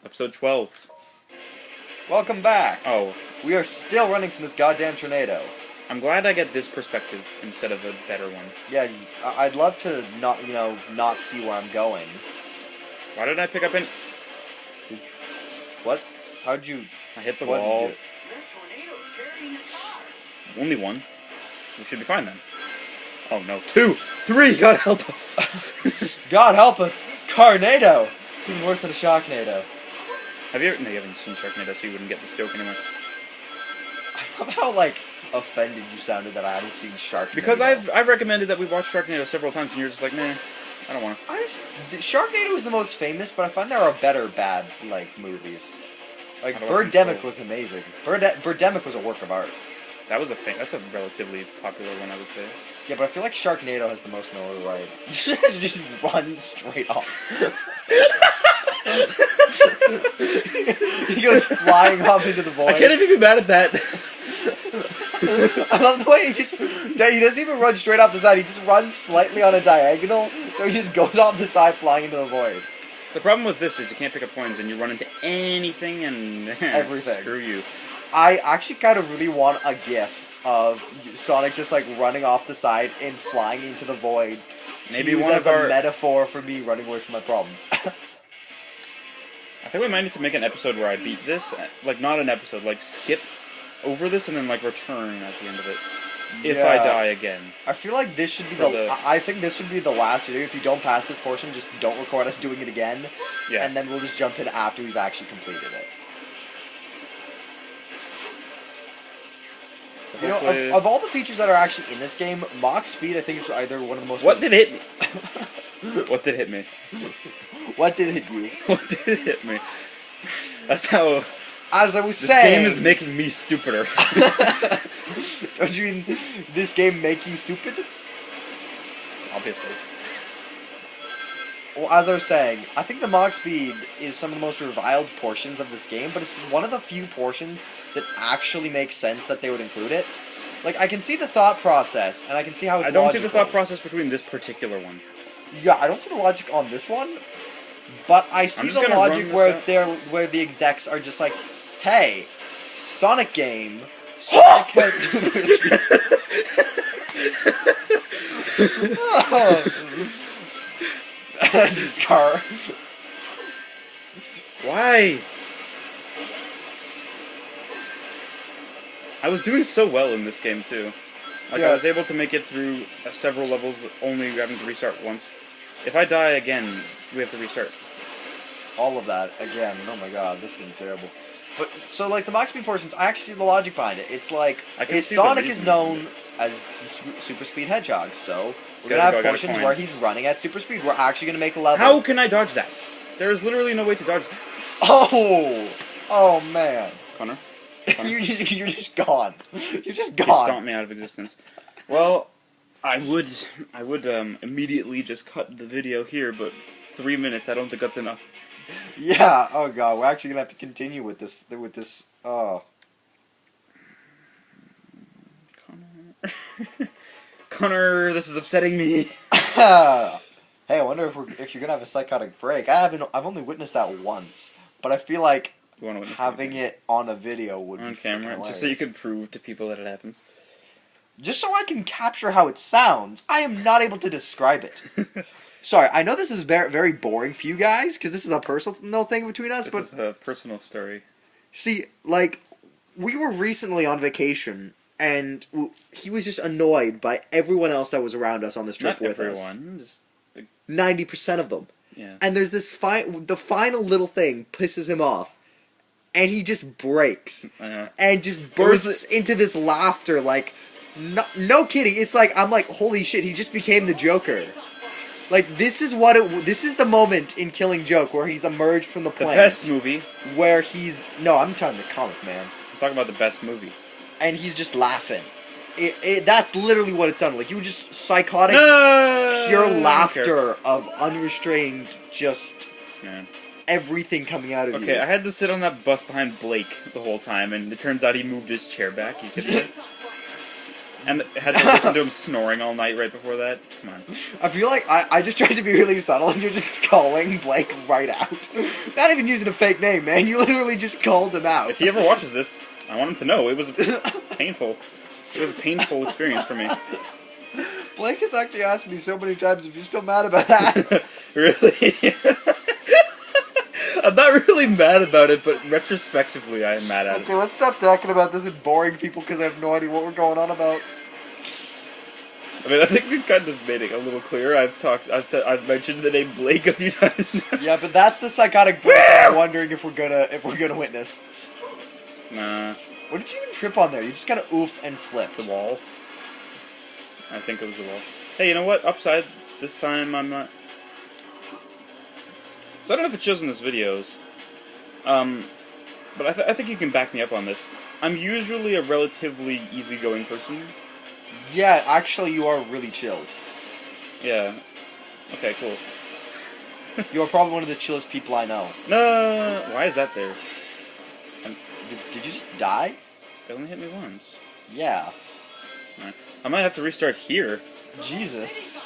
Episode 12. Welcome back. Oh, We are still running from this goddamn tornado. I'm glad I get this perspective instead of a better one. Yeah, I'd love to not see where I'm going. Why did I pick up an... What? How'd you... I hit the what did wall. you- Only one. We should be fine then. Oh no, 2! 3! God help us! God help us! Carnado! It's even worse than a Shocknado. Have you ever... No, you haven't seen Sharknado, so you wouldn't get this joke anyway. I love how, offended you sounded that I hadn't seen Sharknado. Because I've recommended that we watch Sharknado several times, and you're just like, nah, I don't want to. Sharknado is the most famous, but I find there are better bad, movies. I don't Birdemic think so. was amazing. Birdemic was a work of art. That was that's a relatively popular one, I would say. Yeah, but I feel like Sharknado has the most notoriety. Just run straight off. He goes flying off into the void. I can't even be mad at that. I love the way he doesn't even run straight off the side, he just runs slightly on a diagonal, so he just goes off the side flying into the void. The problem with this is you can't pick up coins and you run into anything and... Everything. Screw you. I actually kind of really want a gif of Sonic just running off the side and flying into the void. Maybe to use one as of our... a metaphor for me running away from my problems. I think we might need to make an episode where I beat this. Not an episode, skip over this and then, return at the end of it. If I die again. I feel like this should be I think this should be the last video. If you don't pass this portion, just don't record us doing it again. Yeah. And then we'll just jump in after we've actually completed it. So You know, of all the features that are actually in this game, Mach Speed I think is either one of the most... What did hit me? What did hit me? What did hit you? What did hit me? That's how... As I was this saying... game is making me stupider. Don't you mean this game make you stupid? Obviously. Well, as I was saying, I think the Mach Speed is some of the most reviled portions of this game, but it's one of the few portions that actually makes sense that they would include it. I can see the thought process, and I can see how it's I don't logical. see the thought process between this particular one. Yeah, I don't see the logic on this one, but I see the logic where the execs are just like, hey, Sonic game, Sonic has super speed. Just car. Why? I was doing so well in this game too. I was able to make it through several levels, only having to restart once. If I die again, we have to restart. All of that again. Oh my god, this has been terrible. But so the Mach Speed portions, I actually see the logic behind it. It's Sonic is known as the Super Speed Hedgehog, so we're gonna have portions where he's running at super speed. We're actually gonna make a level. How can I dodge that? There is literally no way to dodge that. Oh man, Connor? you're just gone. You're just gone. You stomped me out of existence. Well, I would immediately just cut the video here, but 3 minutes, I don't think that's enough. Yeah. Oh god, we're actually gonna have to continue with this. Oh. Connor, this is upsetting me. Hey, I wonder if you're gonna have a psychotic break. I've only witnessed that once, but I feel like having it on a video would on be camera, just so you can prove to people that it happens. Just so I can capture how it sounds. I am not able to describe it. Sorry, I know this is very, very boring for you guys, because this is a personal thing between us, This is a personal story. See, we were recently on vacation, and he was just annoyed by everyone else that was around us on this trip with everyone, us. 90% of them. Yeah. And there's this the final little thing pisses him off, and he just breaks. And just bursts into this laughter, no kidding, it's I'm holy shit, he just became the Joker. This is the moment in Killing Joke where he's emerged from the plane. The best movie. Where he's... No, I'm talking the comic, man. I'm talking about the best movie. And he's just laughing. That's literally what it sounded like. You were just psychotic, pure laughter of unrestrained, just everything coming out of you. Okay, I had to sit on that bus behind Blake the whole time, and it turns out he moved his chair back. You could And had to listen to him snoring all night right before that. Come on. I feel like I just tried to be really subtle, and you're just calling Blake right out. Not even using a fake name, man. You literally just called him out. If he ever watches this, I want him to know it was painful. It was a painful experience for me. Blake has actually asked me so many times if you're still mad about that. Really? I'm not really mad about it, but retrospectively, I am mad at it. Okay, let's stop talking about this and boring people because I have no idea what we're going on about. I mean, I think we've kind of made it a little clearer. I've mentioned the name Blake a few times now. Yeah, but that's the psychotic Blake I'm wondering if we're gonna witness. Nah. What did you even trip on there? You just kind of oof and flip. The wall. I think it was the wall. Hey, you know what? Upside. This time I'm not... So I don't know if it shows in this videos, but I think you can back me up on this. I'm usually a relatively easygoing person. Yeah, actually you are really chill. Yeah. Okay, cool. You are probably one of the chillest people I know. No, why is that there? Did you just die? It only hit me once. Yeah. Right. I might have to restart here. Jesus.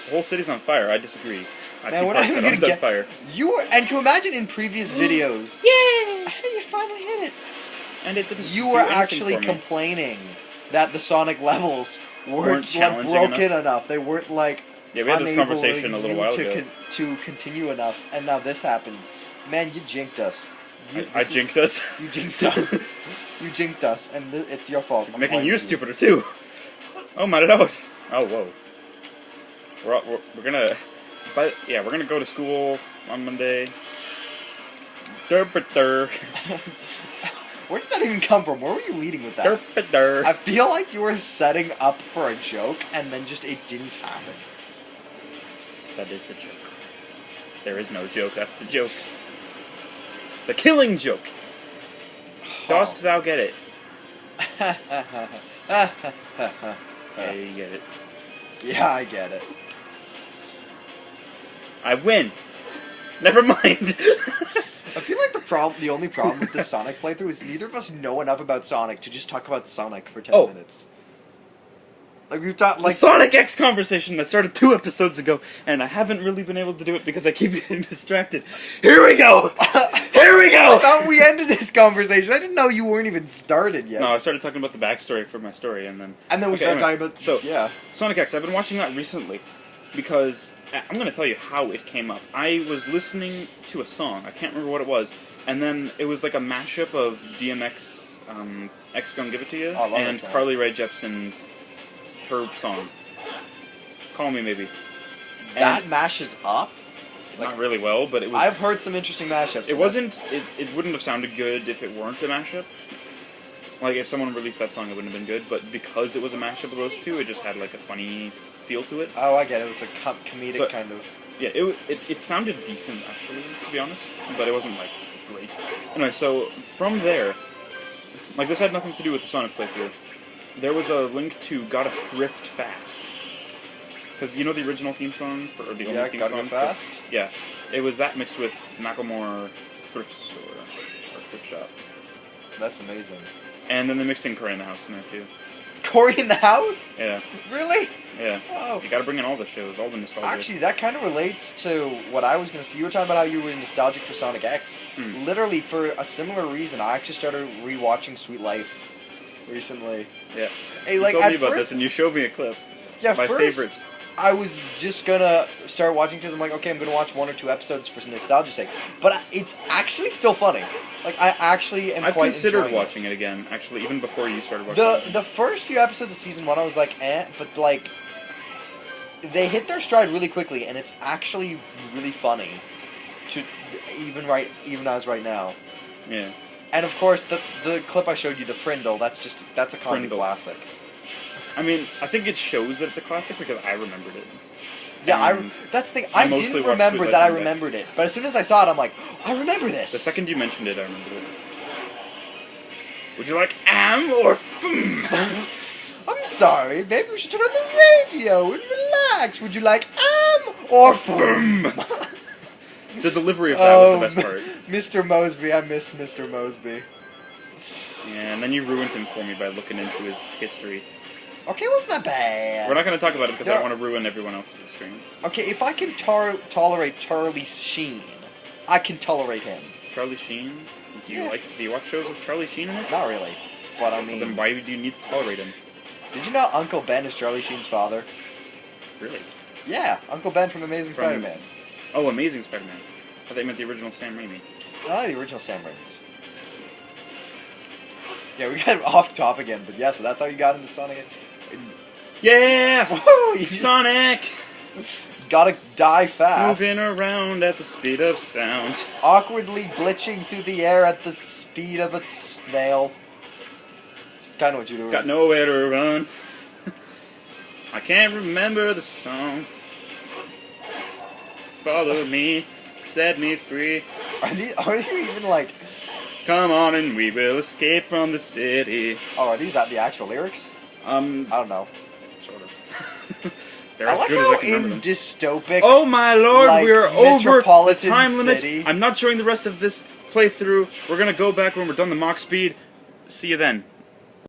The whole city's on fire. I disagree. I Man, see we're not parts even that gonna aren't on fire. You were, and to imagine in previous videos. Yay! You finally hit it. And it didn't. You do were anything actually for me. complaining that the Sonic levels weren't like, challenging broken enough. They weren't like. Yeah, we had this unable conversation a little while ago. To continue enough, and now this happens. Man, you jinked us. I jinxed us. You jinked us. You jinked us, and it's your fault. It's making you stupider too. Oh my god. Oh whoa. We're gonna, but yeah, we're gonna go to school on Monday. Where did that even come from? Where were you leading with that? Derp-a-der. I feel like you were setting up for a joke, and then just it didn't happen. That is the joke. There is no joke. That's the joke. The killing joke. Dost thou get it? Yeah, you get it. Yeah, I get it. I win. Never mind. I feel like the only problem with this Sonic playthrough is neither of us know enough about Sonic to just talk about Sonic for 10 minutes. Like we've talked The Sonic X conversation that started 2 episodes ago, and I haven't really been able to do it because I keep getting distracted. Here we go! Here we go! I thought we ended this conversation. I didn't know you weren't even started yet. No, I started talking about the backstory for my story, and then... we started talking about... So, yeah. Sonic X, I've been watching that recently, because... I'm going to tell you how it came up. I was listening to a song, I can't remember what it was, and then it was like a mashup of DMX, X Gon Give It To You, and Carly Rae Jepsen, her song. Call Me Maybe. That mashes up? Not really well, but it was... I've heard some interesting mashups. It wasn't... It wouldn't have sounded good if it weren't a mashup. Like, if someone released that song, it wouldn't have been good, but because it was a mashup of those two, it just had, like, a funny feel to it. Oh, I get it. It was a comedic kind of... Yeah, it sounded decent, actually, to be honest, but it wasn't, like, great. Anyway, so, from there, like, this had nothing to do with the Sonic playthrough. There was a link to Gotta Thrift Fast. Because you know the original theme song? Or the only theme song? Fast? Yeah. It was that mixed with Macklemore Thrift Store, or Thrift Shop. That's amazing. And then they mixed in Corey in the House in there, too. Corey in the House? Yeah. Really? Yeah. Oh. You gotta bring in all the shows, all the nostalgia. Actually, that kind of relates to what I was going to say. You were talking about how you were nostalgic for Sonic X. Literally, for a similar reason, I actually started rewatching Sweet Life recently. Yeah. Hey, you like, told me about first, this, and you showed me a clip. Yeah, My first, favorite. I was just gonna start watching because I'm like, okay, I'm gonna watch 1 or 2 episodes for some nostalgia's sake. But it's actually still funny. Like, I actually am I've quite considered enjoying watching it again, actually, even before you started watching it. The first few episodes of season 1, I was like, but like, they hit their stride really quickly, and it's actually really funny. To even as right now. Yeah. And of course, the clip I showed you, the Prindle, that's a comedy classic. I mean, I think it shows that it's a classic because I remembered it. Yeah, that's the thing. I didn't remember that I remembered it, but as soon as I saw it, I'm like, oh, I remember this. The second you mentioned it, I remembered it. Would you like am or fum? I'm sorry, maybe we should turn on the radio and relax. Would you like am or fum? The delivery of that was the best part. Mr. Mosby, I miss Mr. Mosby. Yeah, and then you ruined him for me by looking into his history. Okay, it wasn't that bad. We're not going to talk about it because I don't want to ruin everyone else's experience. Okay, if I can tolerate Charlie Sheen, I can tolerate him. Charlie Sheen? Do you watch shows with Charlie Sheen in it? Not really, but I mean. Well, then why do you need to tolerate him? Did you know Uncle Ben is Charlie Sheen's father? Really? Yeah, Uncle Ben from Amazing Spider-Man. Oh, Amazing Spider-Man. I thought you meant the original Sam Raimi. No, the original Sam Raimi. Yeah, we got off topic again, but yeah, so that's how you got into Sonic. Yeah! Woo! You Sonic! Gotta die fast. Moving around at the speed of sound. Awkwardly glitching through the air at the speed of a snail. It's kind of what you're doing. Got nowhere to run. I can't remember the song. Follow me, set me free. Are you even like... Come on and we will escape from the city. Oh, are these the actual lyrics? I don't know. Sort of. They're I as like good as how I can remember them. dystopic... Oh my lord, like, we are over the time limit. city. I'm not showing the rest of this playthrough. We're gonna go back when we're done the mock speed. See you then.